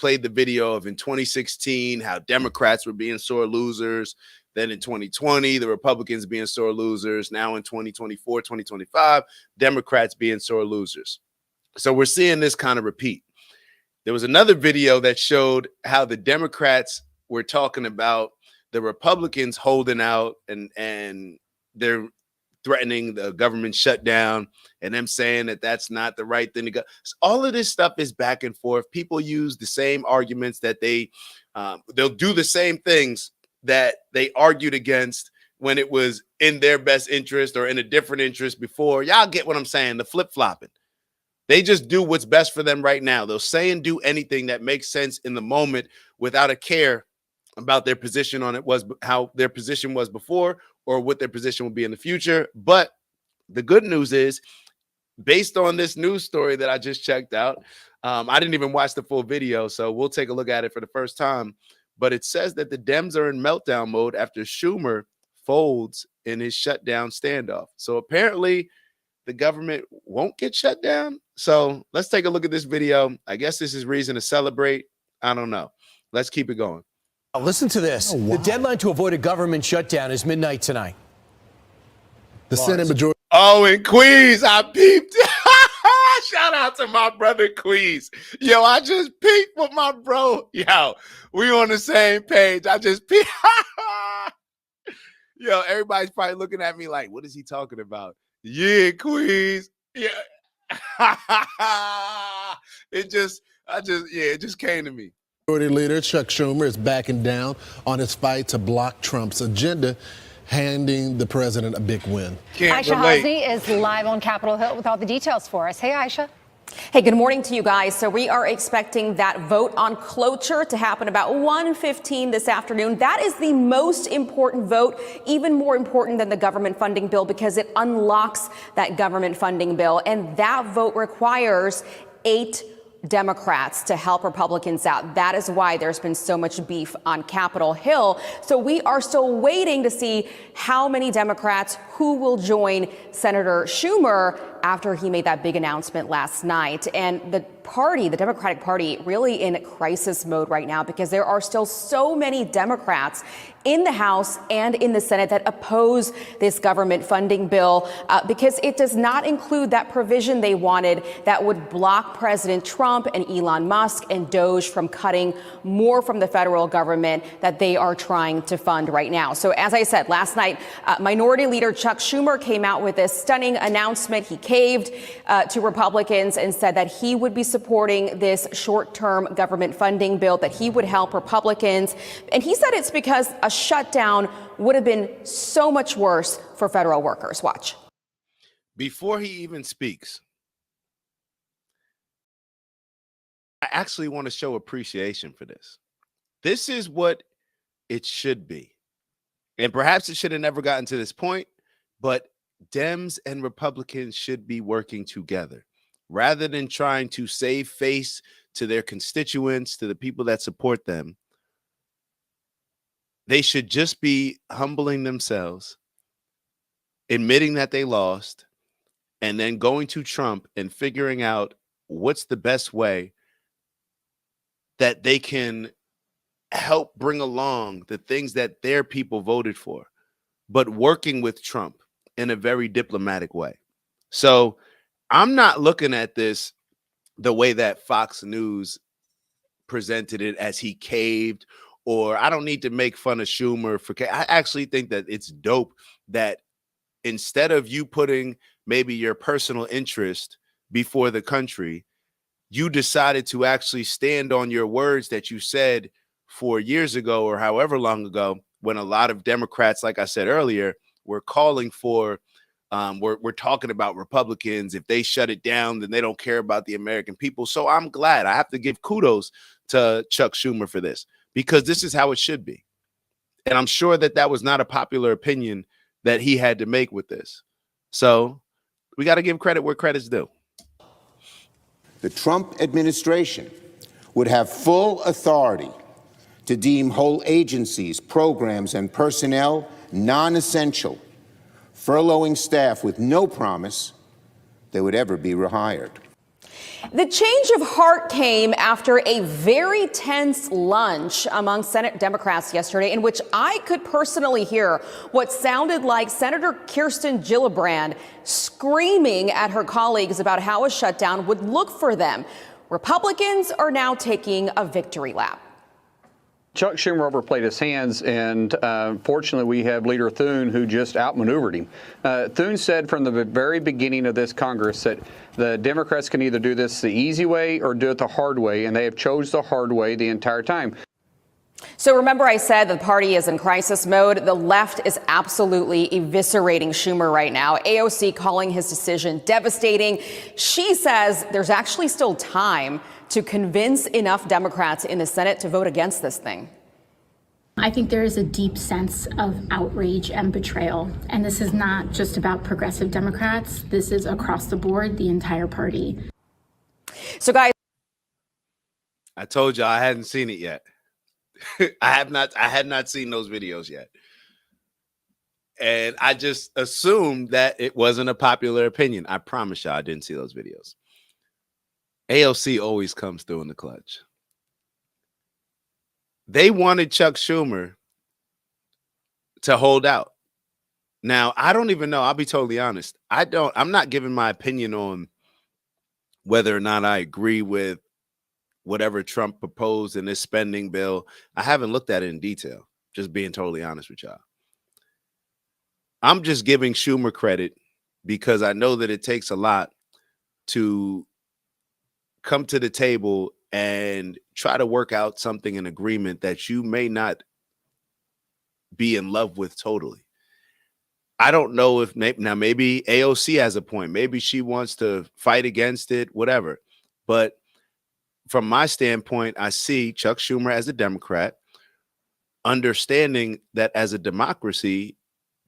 played the video of in 2016 how Democrats were being sore losers. Then in 2020, the Republicans being sore losers. Now in 2024, 2025, Democrats being sore losers. So we're seeing this kind of repeat. There was another video that showed how the Democrats were talking about the Republicans holding out and they're threatening the government shutdown and them saying that that's not the right thing to go. So all of this stuff is back and forth. People use the same arguments that they'll do the same things that they argued against when it was in their best interest or in a different interest before. Y'all get what I'm saying? The flip-flopping. They just do what's best for them right now. They'll say and do anything that makes sense in the moment without a care about their position on it, was how their position was before or what their position will be in the future. But the good news is, based on this news story that I just checked out, I didn't even watch the full video, so we'll take a look at it for the first time. But it says that the Dems are in meltdown mode after Schumer folds in his shutdown standoff. So apparently the government won't get shut down. So let's take a look at this video. I guess this is reason to celebrate. I don't know. Let's keep it going. Listen to this. The deadline to avoid a government shutdown is midnight tonight. The Senate majority. Oh, and Queez, I peeped. Shout out to my brother Queez. Yo, I just peeped with my bro. Yo, we on the same page. I just peeped. Yo, everybody's probably looking at me like, what is he talking about? Yeah, Queez. Yeah. It just came to me. Majority Leader Chuck Schumer is backing down on his fight to block Trump's agenda, handing the president a big win. Aisha Hazni is live on Capitol Hill with all the details for us. Hey, Aisha. Hey, good morning to you guys. So we are expecting that vote on cloture to happen about 1:15 this afternoon. That is the most important vote, even more important than the government funding bill, because it unlocks that government funding bill. And that vote requires 8 Democrats to help Republicans out. That is why there's been so much beef on Capitol Hill. So we are still waiting to see how many Democrats who will join Senator Schumer after he made that big announcement last night. And the Democratic Party, really in crisis mode right now, because there are still so many Democrats in the House and in the Senate that oppose this government funding bill because it does not include that provision they wanted that would block President Trump and Elon Musk and Doge from cutting more from the federal government that they are trying to fund right now. So as I said, last night, Minority Leader Chuck Schumer came out with this stunning announcement. He caved to Republicans and said that he would be supporting this short-term government funding bill, that he would help Republicans. And he said it's because a shutdown would have been so much worse for federal workers. Watch. Before he even speaks, I actually want to show appreciation for this. This is what it should be. And perhaps it should have never gotten to this point, but Dems and Republicans should be working together rather than trying to save face to their constituents, to the people that support them. They should just be humbling themselves, admitting that they lost, and then going to Trump and figuring out what's the best way that they can help bring along the things that their people voted for, but working with Trump in a very diplomatic way. So I'm not looking at this the way that Fox News presented it, as he caved, or I don't need to make fun of Schumer for. I actually think that it's dope that instead of you putting maybe your personal interest before the country, you decided to actually stand on your words that you said 4 years ago or however long ago, when a lot of Democrats, like I said earlier, were calling for, we're talking about Republicans. If they shut it down, then they don't care about the American people. So I'm glad. I have to give kudos to Chuck Schumer for this, because this is how it should be. And I'm sure that that was not a popular opinion that he had to make with this. So we got to give credit where credit's due. The Trump administration would have full authority to deem whole agencies, programs, and personnel non-essential, furloughing staff with no promise they would ever be rehired. The change of heart came after a very tense lunch among Senate Democrats yesterday, in which I could personally hear what sounded like Senator Kirsten Gillibrand screaming at her colleagues about how a shutdown would look for them. Republicans are now taking a victory lap. Chuck Schumer overplayed his hands, and fortunately, we have Leader Thune, who just outmaneuvered him. Thune said from the very beginning of this Congress that the Democrats can either do this the easy way or do it the hard way, and they have chose the hard way the entire time. So remember I said the party is in crisis mode. The left is absolutely eviscerating Schumer right now. AOC calling his decision devastating. She says there's actually still time to convince enough Democrats in the Senate to vote against this thing. I think there is a deep sense of outrage and betrayal. And this is not just about progressive Democrats. This is across the board, the entire party. So guys, I told you I hadn't seen it yet. I had not seen those videos yet. And I just assumed that it wasn't a popular opinion. I promise y'all I didn't see those videos. AOC always comes through in the clutch. They wanted Chuck Schumer to hold out. Now, I don't even know. I'll be totally honest. I'm not giving my opinion on whether or not I agree with whatever Trump proposed in this spending bill. I haven't looked at it in detail, just being totally honest with y'all. I'm just giving Schumer credit because I know that it takes a lot to come to the table and try to work out something in agreement that you may not be in love with totally. I don't know if maybe AOC has a point. Maybe she wants to fight against it, whatever. But from my standpoint, I see Chuck Schumer as a Democrat, understanding that as a democracy,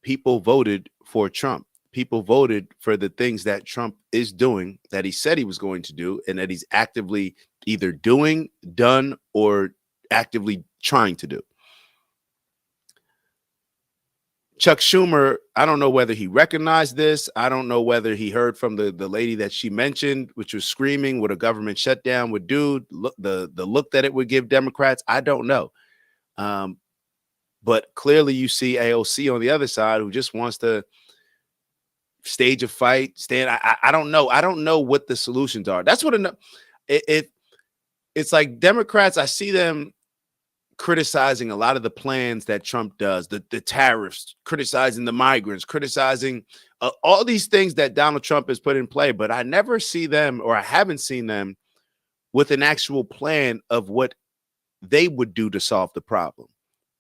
people voted for Trump. People voted for the things that Trump is doing, that he said he was going to do, and that he's actively either doing, done, or actively trying to do. Chuck Schumer, I don't know whether he recognized this. I don't know whether he heard from the lady that she mentioned, which was screaming what a government shutdown would do, the look that it would give Democrats. I don't know. But clearly you see AOC on the other side who just wants to stage a fight, stand. I don't know. I don't know what the solutions are. That's what it's like. Democrats, I see them criticizing a lot of the plans that Trump does, the tariffs, criticizing the migrants, criticizing all these things that Donald Trump has put in play. But I never see them, or I haven't seen them with an actual plan of what they would do to solve the problem.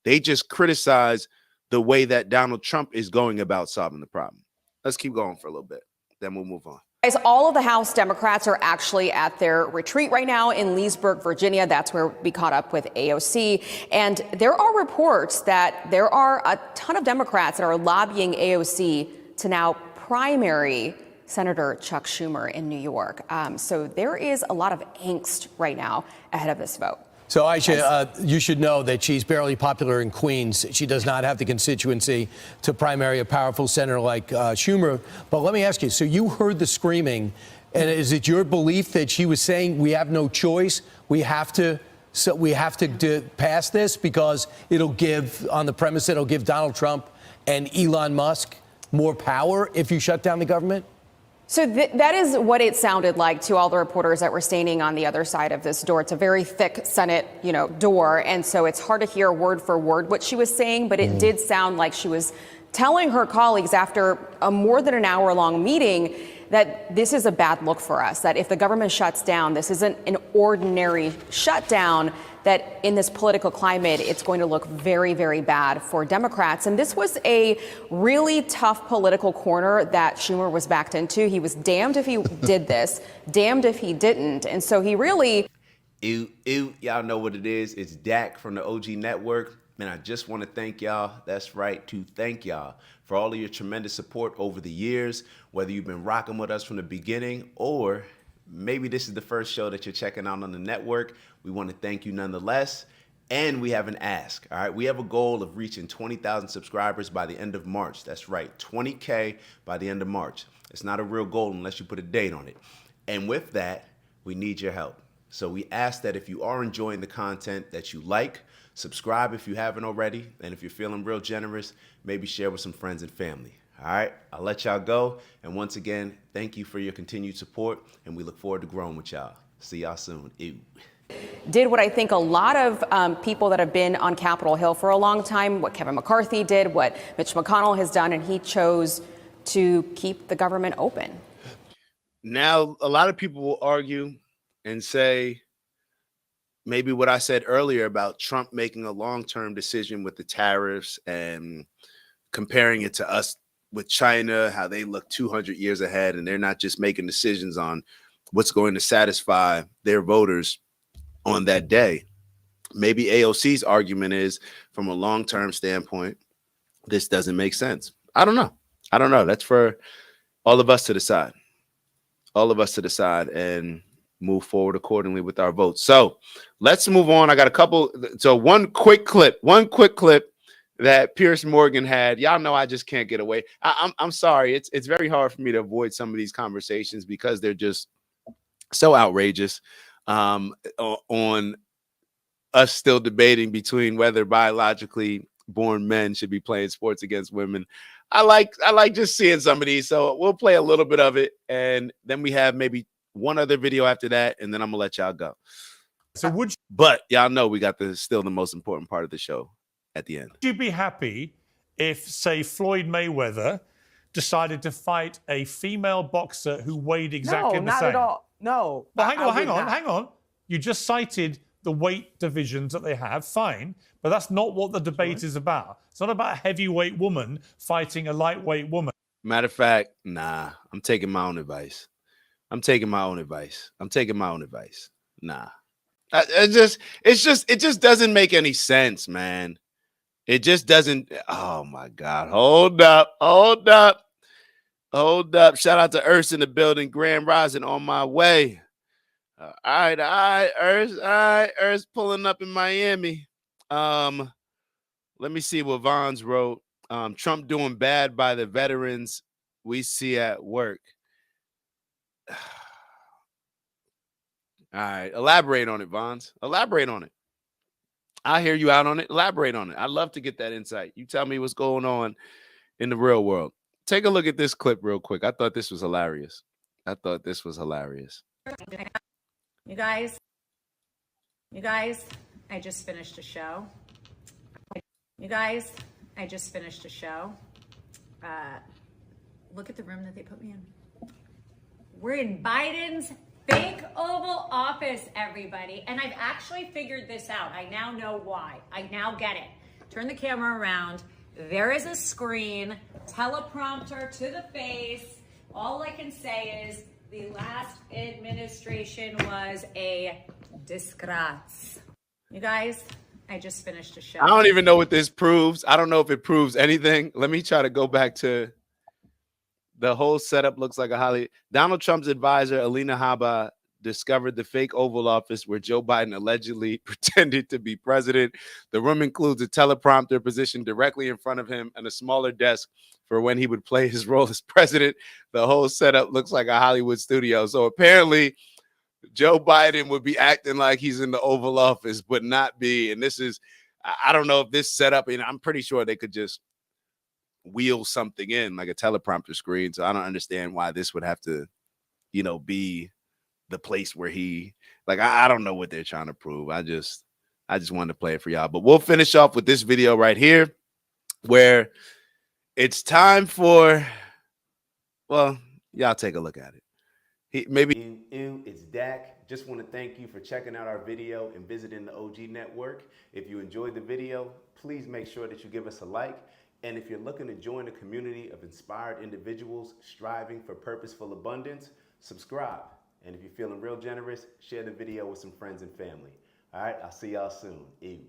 They just criticize the way that Donald Trump is going about solving the problem. Let's keep going for a little bit, then we'll move on. Guys, all of the House Democrats are actually at their retreat right now in Leesburg, Virginia. That's where we caught up with AOC. And there are reports that there are a ton of Democrats that are lobbying AOC to now primary Senator Chuck Schumer in New York. So there is a lot of angst right now ahead of this vote. So, Aisha, you should know that she's barely popular in Queens. She does not have the constituency to primary a powerful senator like Schumer. But let me ask you, so you heard the screaming, and is it your belief that she was saying we have no choice, we have to pass this because it'll give, on the premise that it'll give Donald Trump and Elon Musk more power if you shut down the government? So that is what it sounded like to all the reporters that were standing on the other side of this door. It's a very thick Senate, door. And so it's hard to hear word for word what she was saying, but it did sound like she was telling her colleagues after a more than an hour-long meeting that this is a bad look for us, that if the government shuts down, this isn't an ordinary shutdown, that in this political climate, it's going to look very, very bad for Democrats. And this was a really tough political corner that Schumer was backed into. He was damned if he did this, damned if he didn't. And so he really... Y'all know what it is. It's Dak from the OG Network. And I just want to thank y'all. That's right, to thank y'all for all of your tremendous support over the years, whether you've been rocking with us from the beginning or maybe this is the first show that you're checking out on the network. We want to thank you nonetheless. And we have an ask, all right? We have a goal of reaching 20,000 subscribers by the end of March. That's right, 20K by the end of March. It's not a real goal unless you put a date on it. And with that, We need your help. So we ask that if you are enjoying the content that you like, subscribe if you haven't already. And if you're feeling real generous, maybe share with some friends and family. All right, I'll let y'all go. And once again, thank you for your continued support. And we look forward to growing with y'all. See y'all soon. Ew. Did what I think a lot of people that have been on Capitol Hill for a long time, what Kevin McCarthy did, what Mitch McConnell has done, and he chose to keep the government open. Now, a lot of people will argue and say maybe what I said earlier about Trump making a long-term decision with the tariffs and comparing it to us with China, how they look 200 years ahead and they're not just making decisions on what's going to satisfy their voters on that day. Maybe AOC's argument is, from a long-term standpoint, this doesn't make sense. I don't know. That's for all of us to decide. And move forward accordingly with our votes. So let's move on. I got a couple. So one quick clip that Piers Morgan had. Y'all know I just can't get away. I'm sorry. It's very hard for me to avoid some of these conversations because they're just so outrageous. On us still debating between whether biologically born men should be playing sports against women. I like just seeing some of these. So we'll play a little bit of it, and then we have maybe one other video after that, and then I'm gonna let y'all go. So but y'all know we got still the most important part of the show at the end. Would you be happy if, say, Floyd Mayweather decided to fight a female boxer who weighed exactly the same? No, not at all. No. Well, hang on. You just cited the weight divisions that they have, fine, but that's not what the debate is about. It's not about a heavyweight woman fighting a lightweight woman. Matter of fact, nah, I'm taking my own advice. Nah. It just doesn't make any sense, man. It just doesn't. Oh my God. Hold up. Shout out to Urs in the building. Grand Rising on my way. All right, Urs pulling up in Miami. Let me see what Vons wrote. Trump doing bad by the veterans we see at work. All right, elaborate on it, Vons. Elaborate on it. I hear you out on it. Elaborate on it. I'd love to get that insight. You tell me what's going on in the real world. Take a look at this clip real quick. I thought this was hilarious. You guys, I just finished a show. Look at the room that they put me in. We're in Biden's fake Oval Office, everybody. And I've actually figured this out. I now know why. I now get it. Turn the camera around. There is a screen, teleprompter to the face. All I can say is the last administration was a disgrace. You guys, I just finished a show. I don't even know what this proves. I don't know if it proves anything. Let me try to go back to the whole setup. Looks like a Hollywood. Donald Trump's advisor, Alina Habba, discovered the fake Oval Office where Joe Biden allegedly pretended to be president. The room includes a teleprompter positioned directly in front of him and a smaller desk for when he would play his role as president. The whole setup looks like a Hollywood studio. So apparently Joe Biden would be acting like he's in the Oval Office, but not be. And this is, I don't know if this setup, and I'm pretty sure they could just wheel something in like a teleprompter screen. So I don't understand why this would have to, be the place where he, I don't know what they're trying to prove. I just wanted to play it for y'all. But we'll finish off with this video right here where it's time for, well, y'all take a look at it. It's Dak. Just want to thank you for checking out our video and visiting the OG Network. If you enjoyed the video, please make sure that you give us a like. And if you're looking to join a community of inspired individuals striving for purposeful abundance, subscribe. And if you're feeling real generous, share the video with some friends and family. All right, I'll see y'all soon. Ew.